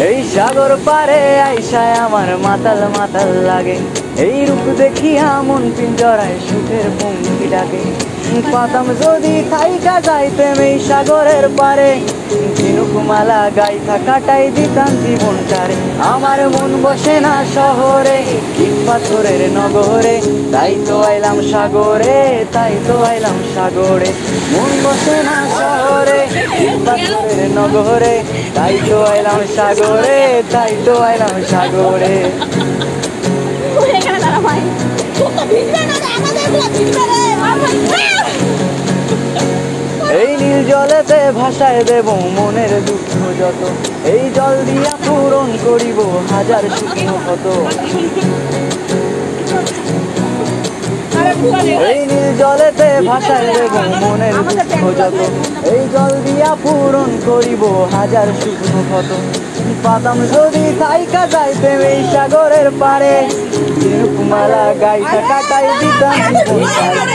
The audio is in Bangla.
এই সাগর পারে আইসায় আমার মাতাল মাতাল লাগে, এই রূপ দেখিয়া মন পিঞ্জরায় সুখের পঙ্ক্তি ডাকে। পাতাম যদি থাইকা যাইতেম এই সাগরের পারে, ঝিনুকমালা গাইথা কাটাই দিতাম জীবনটারে। আমার মন বসে না শহরে, ইট পাথরের নগরে, তাই তো আইলাম সাগরে, তাই তো আইলাম সাগরে। মন বসে না শহরে, ইট পাথরের নগরে, তাই তো আইলাম সাগরে, তাই তো আইলাম সাগরে। এই নীল জলেতে ভাসায় দেব মনের দুঃখ যত, এই জল দিয়া পূরণ করিব হাজার শুকনো ক্ষত। এই নীল জলেতে ভাসায় দেব মনের দুঃখ যত, এই জল দিয়া পূরণ করিব হাজার শুকনো ক্ষত। পাতাম যদি থাইকা যাইতেম এই সাগরের পারে, ঝিনুকমালা গাইথা কাটাই দিতাম জীবনটারে।